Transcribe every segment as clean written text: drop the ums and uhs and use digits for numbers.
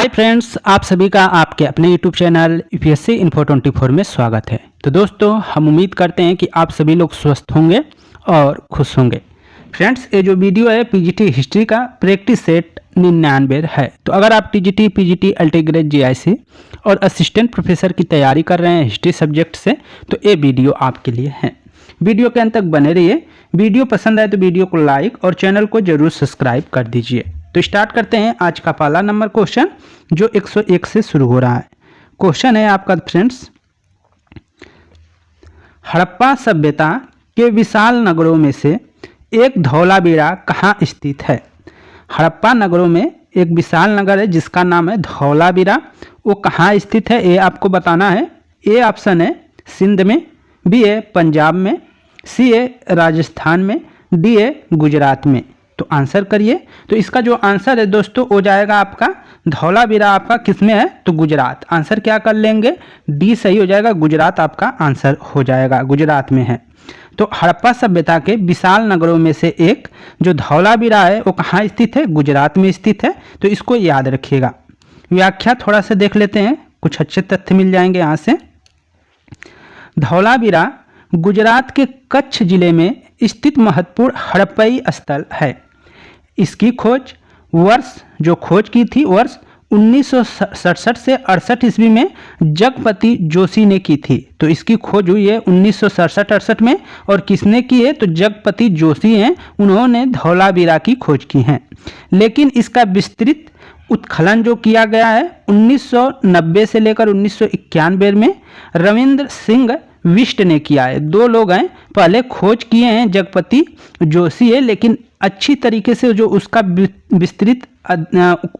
Hi friends, आप सभी का आपके अपने यूट्यूब चैनल यूपीएससी इन्फो 24 में स्वागत है। तो दोस्तों, हम उम्मीद करते हैं कि आप सभी लोग स्वस्थ होंगे और खुश होंगे। फ्रेंड्स, ये जो वीडियो है पीजीटी हिस्ट्री का प्रैक्टिस सेट 99 है। तो अगर आप टीजीटी, पीजीटी, अल्टीग्रेड, जीआईसी और असिस्टेंट प्रोफेसर की तैयारी कर रहे हैं हिस्ट्री सब्जेक्ट से, तो ये वीडियो आपके लिए है। वीडियो के अंत तक बने रहिए। वीडियो पसंद आए तो वीडियो को लाइक और चैनल को जरूर सब्सक्राइब कर दीजिए। तो स्टार्ट करते हैं आज का पहला नंबर क्वेश्चन, जो 101 से शुरू हो रहा है। क्वेश्चन है आपका फ्रेंड्स, हड़प्पा सभ्यता के विशाल नगरों में से एक धौलावीरा कहाँ स्थित है? हड़प्पा नगरों में एक विशाल नगर है जिसका नाम है धौलावीरा। वो कहाँ स्थित है ये आपको बताना है। ए ऑप्शन है सिंध में, बी है पंजाब में, सी है राजस्थान में, डी है गुजरात में। तो आंसर करिए। तो इसका जो आंसर है दोस्तों हो जाएगा आपका धौलावीरा आपका किस में है? तो गुजरात। आंसर क्या कर लेंगे? डी सही हो जाएगा। गुजरात आपका आंसर हो जाएगा, गुजरात में है। तो हड़प्पा सभ्यता के विशाल नगरों में से एक जो धौलावीरा है वो कहाँ स्थित है? गुजरात में स्थित है। तो इसको याद रखिएगा। व्याख्या थोड़ा सा देख लेते हैं, कुछ अच्छे तथ्य मिल जाएंगे यहाँ से। धौलावीरा गुजरात के कच्छ जिले में स्थित महत्वपूर्ण हड़प्पई स्थल है। इसकी खोज जो खोज की थी वर्ष 1967 से 68 ईस्वी में जगपति जोशी ने की थी। तो इसकी खोज हुई है 1967-68 में। और किसने की है? तो जगपति जोशी हैं, उन्होंने धौलावीरा की खोज की है। लेकिन इसका विस्तृत उत्खनन जो किया गया है 1990 से लेकर 1991 में रविंद्र सिंह विष्ट ने किया है। दो लोग हैं, पहले खोज किए हैं जगपति जोशी है, लेकिन अच्छी तरीके से जो उसका विस्तृत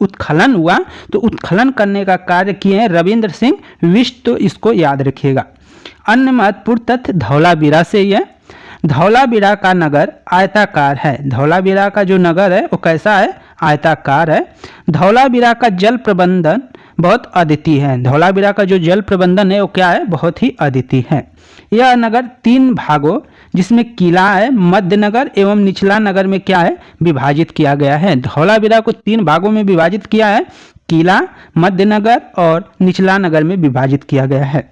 उत्खनन हुआ तो उत्खनन करने का कार्य किए हैं रविंद्र सिंह विष्ट। तो इसको याद रखिएगा। अन्य महत्वपूर्ण तथ्य धौलावीरा से ही है। धौलावीरा का नगर आयताकार है। धौलावीरा का जो नगर है वो कैसा है? आयताकार है। धौलावीरा का जल प्रबंधन बहुत अद्वितीय है। धौलावीरा का जो जल प्रबंधन है वो क्या है? बहुत ही अद्वितीय है। यह नगर 3 भागों जिसमें किला है, मध्य नगर एवं निचला नगर में क्या है? विभाजित किया गया है। धौलावीरा को 3 भागों में विभाजित किया है, किला, मध्य नगर और निचला नगर में विभाजित किया गया है।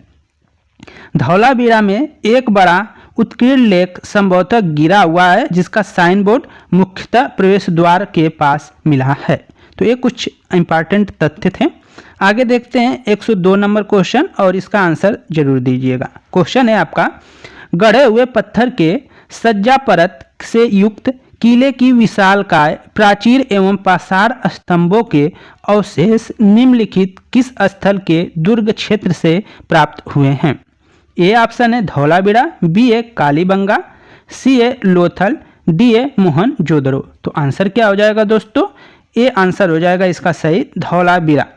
धौलावीरा में एक बड़ा उत्कीर्ण लेख संभवतः गिरा हुआ है जिसका साइन बोर्ड मुख्यतः प्रवेश द्वार के पास मिला है। तो ये कुछ इंपॉर्टेंट तथ्य थे। आगे देखते हैं 102 नंबर क्वेश्चन और इसका आंसर जरूर दीजिएगा। क्वेश्चन है आपका, गढ़े हुए पत्थर के सज्जा परत से युक्त किले की विशालकाय प्राचीर एवं पाषाण स्तंभों के अवशेष निम्नलिखित किस स्थल के दुर्ग क्षेत्र से प्राप्त हुए हैं? ए ऑप्शन है धौलावीरा, बी है कालीबंगा, सी है लोथल, डी है मोहनजोदड़ो। तो आंसर क्या हो जाएगा दोस्तों? ए आंसर हो जाएगा इसका सही, धौलावीरा।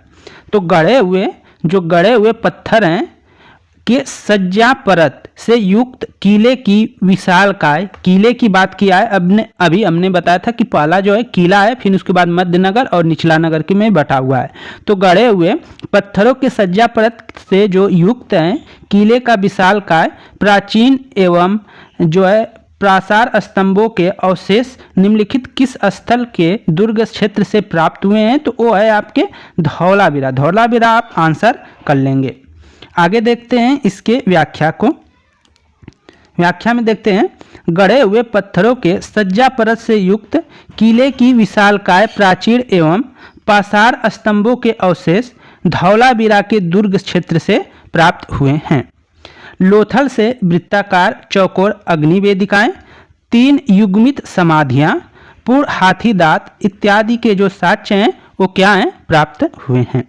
तो गढ़े हुए पत्थर हैं के सज्जा परत से युक्त किले की विशालकाय, किले की बात किया है अभी हमने बताया था कि पहला जो है किला है, फिर उसके बाद मध्य नगर और निचला नगर के में बटा हुआ है। तो गढ़े हुए पत्थरों के सज्जा परत से जो युक्त हैं किले का विशालकाय प्राचीन एवं जो है प्रासार स्तंभों के अवशेष निम्नलिखित किस स्थल के दुर्ग क्षेत्र से प्राप्त हुए हैं? तो वो है आपके धौलावीरा। धौलावीरा आप आंसर कर लेंगे। आगे देखते हैं इसके व्याख्या को। व्याख्या में देखते हैं, गढ़े हुए पत्थरों के सज्जा परत से युक्त किले की विशालकाय प्राचीर एवं पाषाण स्तंभों के अवशेष धौलावीरा के दुर्ग क्षेत्र से प्राप्त हुए हैं। लोथल से वृत्ताकार चौकोर अग्निवेदिकाएं, 3 युग्मित समाधियां, पूर्ण हाथी दांत इत्यादि के जो साक्ष्य हैं वो क्या हैं? प्राप्त हुए हैं।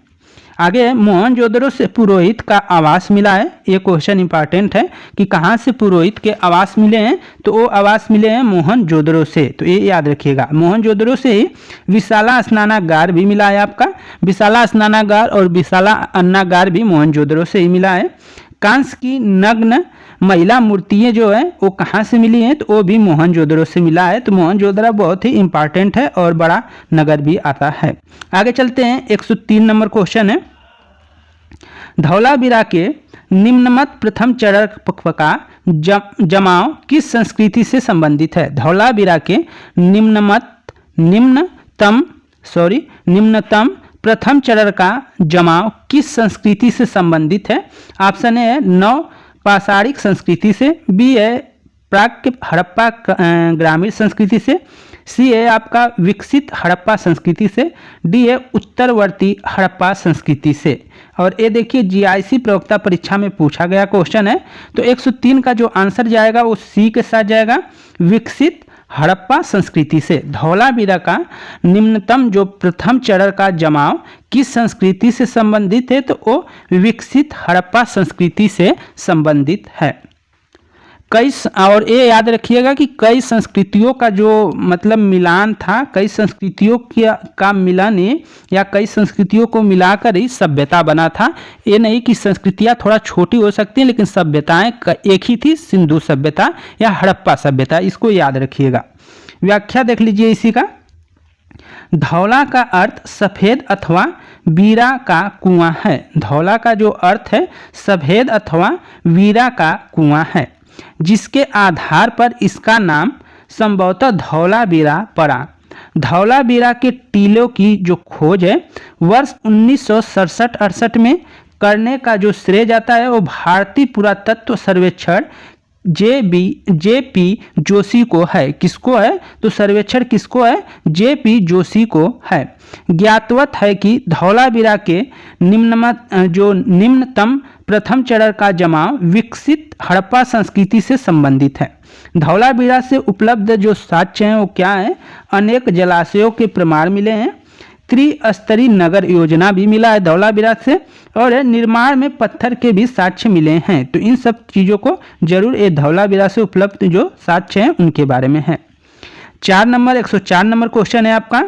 आगे मोहनजोदड़ो से पुरोहित का आवास मिला है। ये क्वेश्चन इंपॉर्टेंट है कि कहाँ से पुरोहित के आवास मिले हैं? तो वो आवास मिले हैं मोहनजोदड़ो से। तो ये याद रखिएगा। मोहनजोदड़ो से ही विशाला स्नानागार भी मिला है आपका। विशाला स्नानागार और विशाला अन्नागार भी मोहनजोदड़ो से ही मिला है। कांस्य की नग्न महिला मूर्तियाँ जो है वो कहाँ से मिली हैं? तो वो भी मोहनजोदड़ो से मिला है। तो मोहनजोदड़ो बहुत ही इंपॉर्टेंट है और बड़ा नगर भी आता है। आगे चलते हैं 103 नंबर क्वेश्चन है, धौलावीरा के निम्नमत प्रथम चरण का जमाव किस संस्कृति से संबंधित है? धौलावीरा के निम्नतम प्रथम चरण का जमाव किस संस्कृति से संबंधित है? ऑप्शन ए है नव पाषाणिक संस्कृति से, बी है प्राक हड़प्पा ग्रामीण संस्कृति से, सी है आपका विकसित हड़प्पा संस्कृति से, डी है उत्तरवर्ती हड़प्पा संस्कृति से। और ये देखिए जीआईसी प्रवक्ता परीक्षा में पूछा गया क्वेश्चन है। तो 103 का जो आंसर जाएगा वो सी के साथ जाएगा, विकसित हड़प्पा संस्कृति से। धौलावीरा का निम्नतम जो प्रथम चरण का जमाव किस संस्कृति से संबंधित है? तो वो विकसित हड़प्पा संस्कृति से संबंधित है। और ये याद रखिएगा कि कई संस्कृतियों का जो मतलब मिलान था, कई संस्कृतियों का मिलन या कई संस्कृतियों को मिलाकर ही सभ्यता बना था। ये नहीं कि संस्कृतियाँ थोड़ा छोटी हो सकती हैं लेकिन सभ्यताएं एक ही थी, सिंधु सभ्यता या हड़प्पा सभ्यता, इसको याद रखिएगा। व्याख्या देख लीजिए इसी का। धौला का अर्थ सफ़ेद अथवा वीरा का कुआं है। धौला का जो अर्थ है सफ़ेद अथवा वीरा का कुआं है, जिसके आधार पर इसका नाम संभवतः धौलावीरा पड़ा। धौलावीरा के टीलों की जो खोज है वर्ष 1967-68 में करने का जो श्रेय जाता है वो भारतीय पुरातत्व सर्वेक्षण जेपी जोशी को है। किसको है? तो सर्वेक्षण किसको है? जेपी जोशी को है। ज्ञातवत है कि धौलावीरा के निम्नतम प्रथम चरण का जमाव विकसित हड़प्पा संस्कृति से संबंधित है। धौलावीरा से उपलब्ध जो साक्ष्य हैं वो क्या है? अनेक जलाशयों के प्रमाण मिले हैं, त्रिस्तरीय नगर योजना भी मिला है धौलावीरा से, और निर्माण में पत्थर के भी साक्ष्य मिले हैं। तो इन सब चीज़ों को जरूर ये धौलावीरा से उपलब्ध जो साक्ष्य हैं उनके बारे में है। 104 नंबर क्वेश्चन है आपका।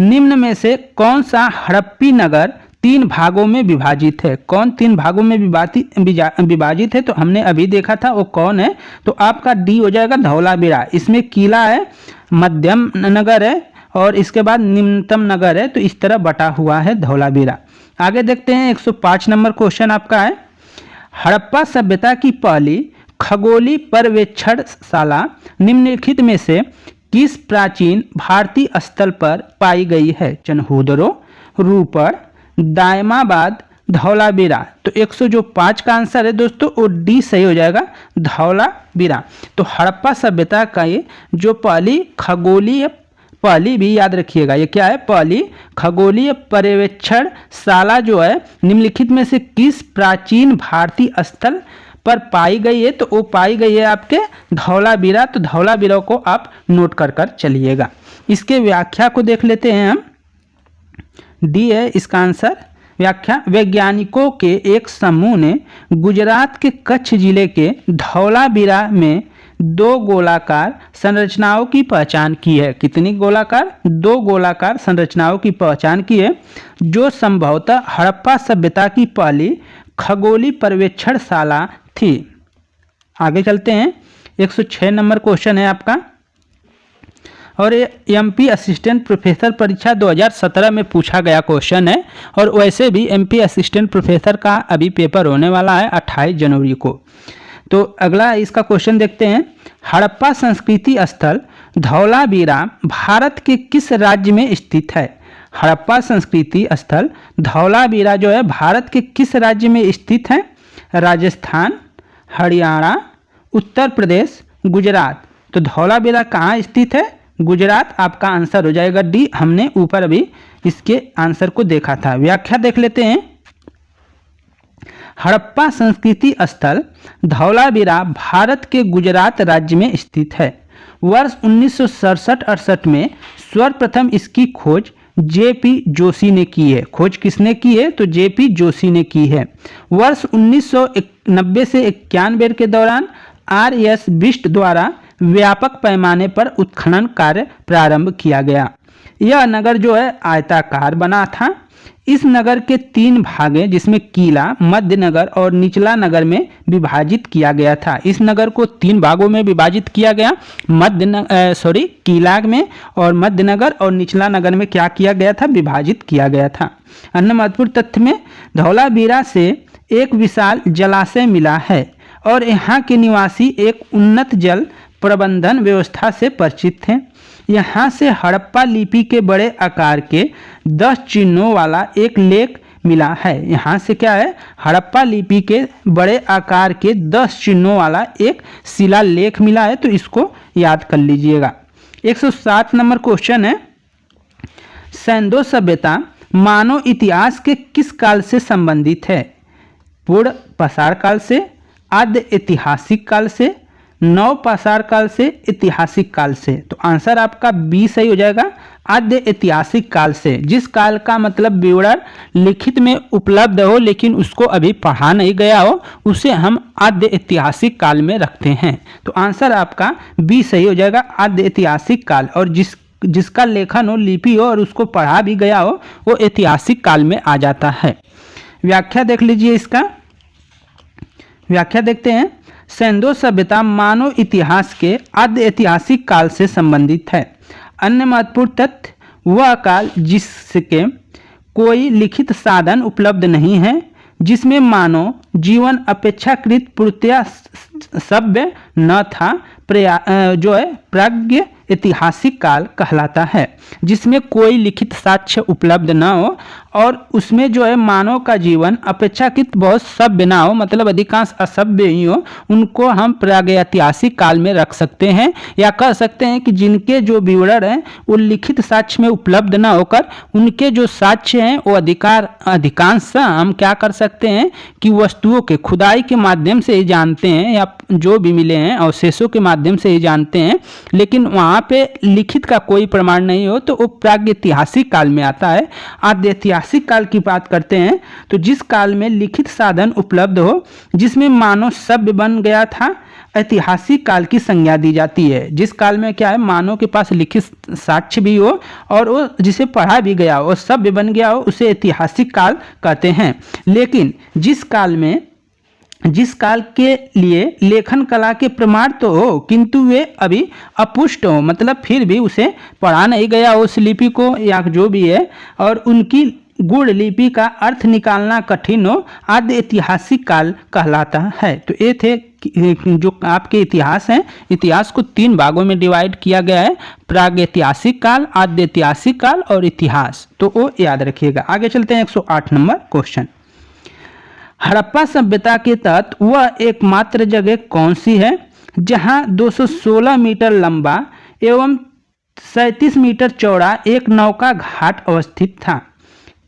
निम्न में से कौन सा हड़प्पी नगर 3 भागों में विभाजित है? कौन 3 भागों में विभाजित है? तो हमने अभी देखा था वो कौन है, तो आपका डी हो जाएगा धौलावीरा। इसमें किला है, मध्यम नगर है और इसके बाद निम्नतम नगर है। तो इस तरह बटा हुआ है धौलावीरा। आगे देखते हैं 105 नंबर क्वेश्चन आपका है। हड़प्पा सभ्यता की पहली खगोलीय पर्यवेक्षणशाला निम्नलिखित में से किस प्राचीन भारतीय स्थल पर पाई गई है? चनहूदरो, रूपड़, दायमाबाद, धौलावीरा। तो 105 का आंसर है दोस्तों वो डी सही हो जाएगा, धौलावीरा। तो हड़प्पा सभ्यता का ये जो पहली भी याद रखिएगा, ये क्या है? पहली खगोलीय पर्यवेक्षणशाला जो है निम्नलिखित में से किस प्राचीन भारतीय स्थल पर पाई गई है? तो वो पाई गई है आपके धौलावीरा। तो धौलावीरा को आप नोट कर चलिएगा। इसके व्याख्या को देख लेते हैं हम। डी है इसका आंसर। व्याख्या: वैज्ञानिकों के एक समूह ने गुजरात के कच्छ जिले के धौलावीरा में 2 गोलाकार संरचनाओं की पहचान की है। कितनी गोलाकार? 2 गोलाकार संरचनाओं की पहचान की है जो संभवतः हड़प्पा सभ्यता की पहली खगोलीय पर्यवेक्षणशाला थी। आगे चलते हैं। 106 नंबर क्वेश्चन है आपका, और ये एमपी असिस्टेंट प्रोफेसर परीक्षा 2017 में पूछा गया क्वेश्चन है। और वैसे भी एमपी असिस्टेंट प्रोफेसर का अभी पेपर होने वाला है 28 जनवरी को। तो अगला इसका क्वेश्चन देखते हैं। हड़प्पा संस्कृति स्थल धौलावीरा भारत के किस राज्य में स्थित है? हड़प्पा संस्कृति स्थल धौलावीरा जो है भारत के किस राज्य में स्थित है? राजस्थान, हरियाणा, उत्तर प्रदेश, गुजरात। तो धौलावीरा कहाँ स्थित है? गुजरात। आपका आंसर हो जाएगा डी। हमने ऊपर अभी इसके आंसर को देखा था। व्याख्या देख लेते हैं। हड़प्पा संस्कृति स्थल धौलावीरा भारत के गुजरात राज्य में स्थित है। वर्ष 1967-68 में सर्वप्रथम इसकी खोज जेपी जोशी ने की है। खोज किसने की है? तो जेपी जोशी ने की है। वर्ष 1990 से 91 के दौरान आर.एस. बिष्ट द्वारा व्यापक पैमाने पर उत्खनन कार्य प्रारंभ किया गया। यह नगर जो है आयताकार बना था। इस नगर के 3 भागें जिसमें किला, मध्य नगर और निचला नगर में विभाजित किया गया था। इस नगर को 3 भागों में विभाजित किया गया, किला में, और मध्य नगर और निचला नगर में क्या किया गया था? विभाजित किया गया था। अन्य महत्वपूर्ण तथ्य में धौलावीरा से एक विशाल जलाशय मिला है और यहाँ के निवासी एक उन्नत जल प्रबंधन व्यवस्था से परिचित थे। यहाँ से हड़प्पा लिपि के बड़े आकार के 10 चिन्हों वाला एक लेख मिला है। यहाँ से क्या है, हड़प्पा लिपि के बड़े आकार के 10 चिन्हों वाला एक शिलालेख मिला है, तो इसको याद कर लीजिएगा। 107 नंबर क्वेश्चन है, सैंडो सभ्यता मानव इतिहास के किस काल से संबंधित है? पूर्ण पाषाण काल से, आद्य ऐतिहासिक काल से, नव पाषाण काल से, ऐतिहासिक काल से। तो आंसर आपका बी सही हो जाएगा, आद्य ऐतिहासिक काल से। जिस काल का मतलब विवरण लिखित में उपलब्ध हो लेकिन उसको अभी पढ़ा नहीं गया हो, उसे हम आद्य ऐतिहासिक काल में रखते हैं। तो आंसर आपका बी सही हो जाएगा, आद्य ऐतिहासिक काल। और जिसका लेखन हो, लिपि हो और उसको पढ़ा भी गया हो, वो ऐतिहासिक काल में आ जाता है। व्याख्या देख लीजिए, इसका व्याख्या देखते हैं। सैंडो सभ्यता मानव इतिहास के आद्य ऐतिहासिक काल से संबंधित है। अन्य महत्वपूर्ण तथ्य, वह काल जिसके कोई लिखित साधन उपलब्ध नहीं है, जिसमें मानव जीवन अपेक्षाकृत पूर्णतया सभ्य न था, जो है प्राज्ञ ऐतिहासिक काल कहलाता है। जिसमें कोई लिखित साक्ष्य उपलब्ध न हो और उसमें जो है मानव का जीवन अपेक्षाकृत बहुत सभ्य ना हो, मतलब अधिकांश असभ्य ही हो, उनको हम प्रागैतिहासिक काल में रख सकते हैं। या कह सकते हैं कि जिनके जो विवरण हैं वो लिखित साक्ष्य में उपलब्ध ना होकर उनके जो साक्ष्य हैं वो अधिकांश हम क्या कर सकते हैं कि वस्तुओं के खुदाई के माध्यम से ही जानते हैं, या जो भी मिले हैं अवशेषों के माध्यम से ही जानते हैं, लेकिन वहाँ पे लिखित का कोई प्रमाण नहीं हो, तो वो प्रागैतिहासिक काल में आता है। आद्य ऐतिहासिक काल की बात करते हैं तो जिस काल में लिखित साधन उपलब्ध हो, जिसमें मानव सभ्य बन गया था, ऐतिहासिक काल की संज्ञा दी जाती है। जिस काल में क्या है, मानव के पास लिखित साक्ष्य भी हो और वो जिसे पढ़ा भी गया हो, सभ्य बन गया हो, उसे ऐतिहासिक काल कहते हैं। लेकिन जिस काल के लिए लेखन कला के प्रमाण तो हो किंतु वे अभी अपुष्ट हो, मतलब फिर भी उसे पढ़ा नहीं गया उस लिपि को या जो भी है, और उनकी गुण लिपि का अर्थ निकालना कठिन हो, आद्य ऐतिहासिक काल कहलाता है। तो ये थे जो आपके इतिहास हैं। इतिहास को 3 भागों में डिवाइड किया गया है, प्रागैतिहासिक काल, आद्य ऐतिहासिक काल और इतिहास। तो वो याद रखिएगा। आगे चलते हैं 108 नंबर क्वेश्चन। हड़प्पा सभ्यता के तहत वह एकमात्र जगह कौन सी है जहां 216 मीटर लंबा एवं 37 मीटर चौड़ा एक नौका घाट अवस्थित था?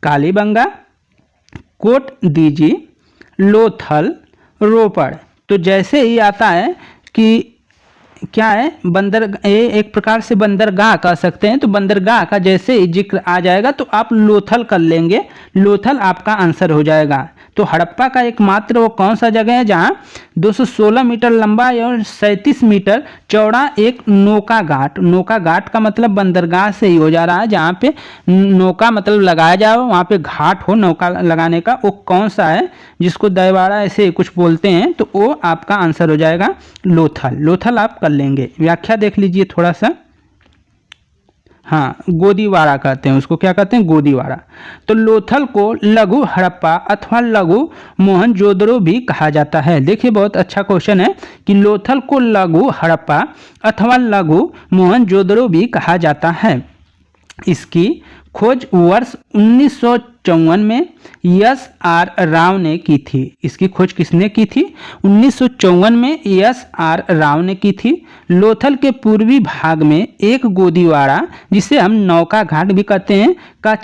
कालीबंगा, कोट दीजी, लोथल, रोपड़। तो जैसे ही आता है कि क्या है, एक प्रकार से बंदरगाह कह सकते हैं। तो बंदरगाह का जैसे ही जिक्र आ जाएगा तो आप लोथल कर लेंगे, लोथल आपका आंसर हो जाएगा। तो हड़प्पा का एकमात्र वो कौन सा जगह है जहां 216 मीटर लंबा और 37 मीटर चौड़ा एक नौका घाट का मतलब बंदरगाह से ही हो जा रहा है, जहां पे नौका मतलब लगाया जाए, वहां पे घाट हो नौका लगाने का, वो कौन सा है, जिसको दयवाड़ा ऐसे कुछ बोलते हैं, तो वो आपका आंसर हो जाएगा लोथल आप कर लेंगे। व्याख्या देख लीजिए थोड़ा सा। हाँ, गोदीवाड़ा कहते हैं उसको, क्या कहते हैं, गोदीवाड़ा। तो लोथल को लघु हड़प्पा अथवा लघु मोहनजोदड़ो भी कहा जाता है। देखिए बहुत अच्छा क्वेश्चन है कि लोथल को लघु हड़प्पा अथवा लघु मोहनजोदड़ो भी कहा जाता है। इसकी खोज वर्ष 1954 में एस.आर. राव ने की थी। इसकी खोज किसने की थी? 1954 में एस.आर. राव ने की थी। लोथल के पूर्वी भाग में एक गोदीवाड़ा, जिसे हम नौका घाट भी कहते हैं, का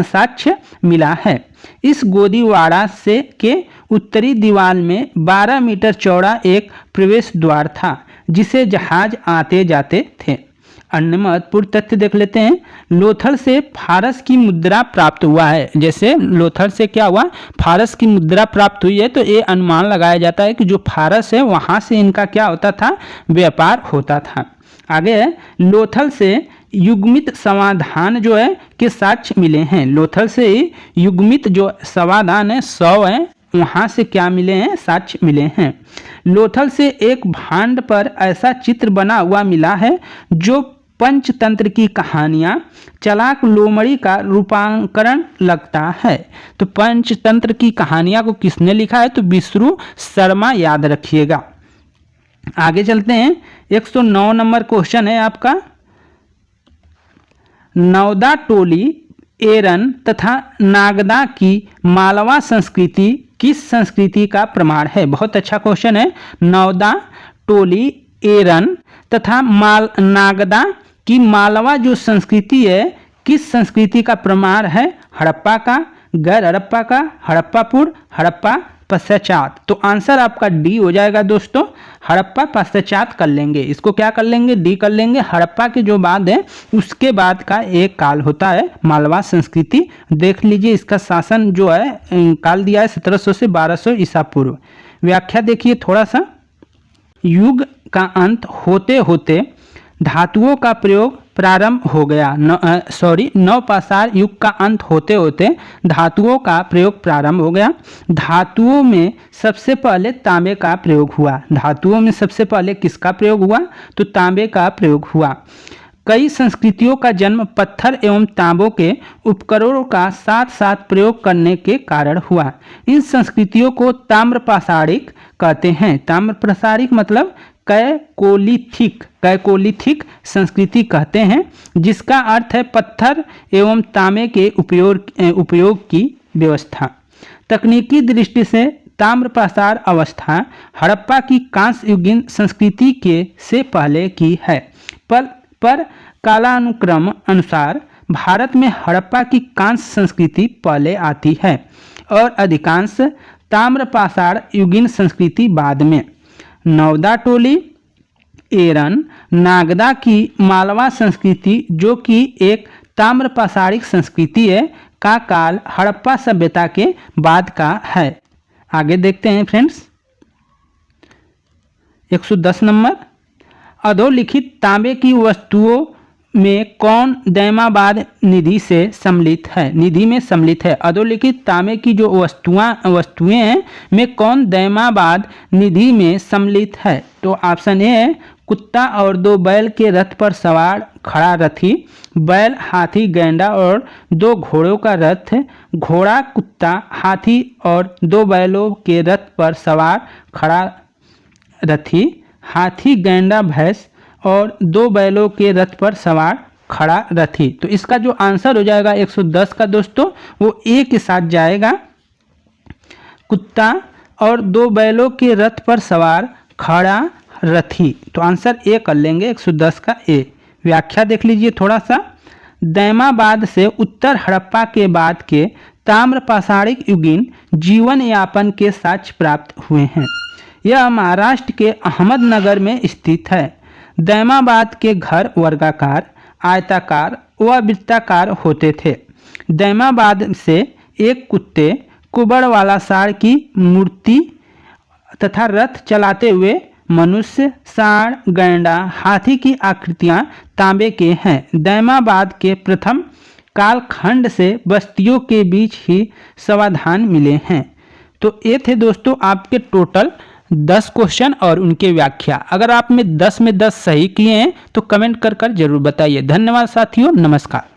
साक्ष्य मिला है। इस गोदीवाड़ा से के उत्तरी दीवार में 12 मीटर चौड़ा एक प्रवेश द्वार था, जिसे जहाज आते जाते थे। अन्य महत्वपूर्ण तथ्य देख लेते हैं। लोथल से फारस की मुद्रा प्राप्त हुआ है। जैसे लोथल से क्या हुआ, फारस की मुद्रा प्राप्त हुई है, तो ये अनुमान लगाया जाता है कि जो फारस है वहाँ से इनका क्या होता था, व्यापार होता था। आगे है, लोथल से युग्मित समाधान जो है के साक्ष्य मिले हैं। लोथल से युग्मित जो समाधान है 100 है, वहाँ से क्या मिले हैं, साक्ष्य मिले हैं। लोथल से एक भांड पर ऐसा चित्र बना हुआ मिला है जो पंचतंत्र की कहानियाँ चलाक लोमड़ी का रूपांकरण लगता है। तो पंचतंत्र की कहानियाँ को किसने लिखा है? तो विष्णु शर्मा, याद रखिएगा। आगे चलते हैं। 109 नंबर क्वेश्चन है आपका, नौदा टोली, एरन तथा नागदा की मालवा संस्कृति किस संस्कृति का प्रमाण है? बहुत अच्छा क्वेश्चन है। नौदा टोली, एरन तथा नागदा की मालवा जो संस्कृति है किस संस्कृति का प्रमाण है? हड़प्पा का, गैर हड़प्पा का, हड़प्पा पूर्व, हड़प्पा पश्चात। तो आंसर आपका डी हो जाएगा दोस्तों, हड़प्पा पश्चात कर लेंगे। इसको क्या कर लेंगे? डी कर लेंगे। हड़प्पा के जो बाद है उसके बाद का एक काल होता है मालवा संस्कृति। देख लीजिए इसका शासन जो है काल दिया है 1700 से 1200 ईसा पूर्व। व्याख्या देखिए थोड़ा सा, युग का अंत होते होते धातुओं का प्रयोग प्रारंभ हो गया। नवपाषाण युग का अंत होते होते धातुओं का प्रयोग प्रारंभ हो गया। धातुओं में सबसे पहले तांबे का प्रयोग हुआ। धातुओं में सबसे पहले किसका प्रयोग हुआ? तो तांबे का प्रयोग हुआ। कई संस्कृतियों का जन्म पत्थर एवं तांबों के उपकरणों का साथ साथ प्रयोग करने के कारण हुआ। इन संस्कृतियों को ताम्रपाषाणिक कहते हैं। ताम्रपाषाणिक मतलब कैकोलिथिक संस्कृति कहते हैं, जिसका अर्थ है पत्थर एवं तांबे के उपयोग की व्यवस्था। तकनीकी दृष्टि से ताम्रपाषाण अवस्था हड़प्पा की कांस्य युगीन संस्कृति के से पहले की है, पर कालानुक्रम अनुसार भारत में हड़प्पा की कांस्य संस्कृति पहले आती है और अधिकांश ताम्रपाषाण युगीन संस्कृति बाद में। नौदा टोली, एरन, नागदा की मालवा संस्कृति जो कि एक ताम्रपाषाणिक संस्कृति है का काल हड़प्पा सभ्यता के बाद का है। आगे देखते हैं फ्रेंड्स। 110 नंबर, अधोलिखित तांबे की वस्तुओं में कौन दैमाबाद निधि से सम्मिलित है? निधि में सम्मिलित है। अधोलिखित तांबे की जो वस्तुएं हैं में कौन दैमाबाद निधि में सम्मिलित है? तो ऑप्शन ए है कुत्ता और दो बैल के रथ पर सवार खड़ा रथी, बैल, हाथी, गैंडा और दो घोड़ों का रथ, घोड़ा, कुत्ता, हाथी और दो बैलों के रथ पर सवार खड़ा रथी, हाथी, गैंडा, भैंस और दो बैलों के रथ पर सवार खड़ा रथी। तो इसका जो आंसर हो जाएगा 110 का दोस्तों वो ए के साथ जाएगा, कुत्ता और दो बैलों के रथ पर सवार खड़ा रथी। तो आंसर ए कर लेंगे 110 का ए। व्याख्या देख लीजिए थोड़ा सा, दैमाबाद से उत्तर हड़प्पा के बाद के ताम्रपाषाणिक युगीन जीवन यापन के साक्ष्य प्राप्त हुए हैं। यह महाराष्ट्र के अहमदनगर में स्थित है। दैमाबाद के घर वर्गाकार, आयताकार व वृत्ताकार होते थे। दैमाबाद से एक कुत्ते, कुबड़ वाला साड़ की मूर्ति तथा रथ चलाते हुए मनुष्य, साड़, गैंडा, हाथी की आकृतियां तांबे के हैं। दैमाबाद के प्रथम कालखंड से बस्तियों के बीच ही समाधान मिले हैं। तो ये थे दोस्तों आपके टोटल 10 क्वेश्चन और उनके व्याख्या। अगर आप में 10 सही किए हैं तो कमेंट कर जरूर बताइए। धन्यवाद साथियों, नमस्कार।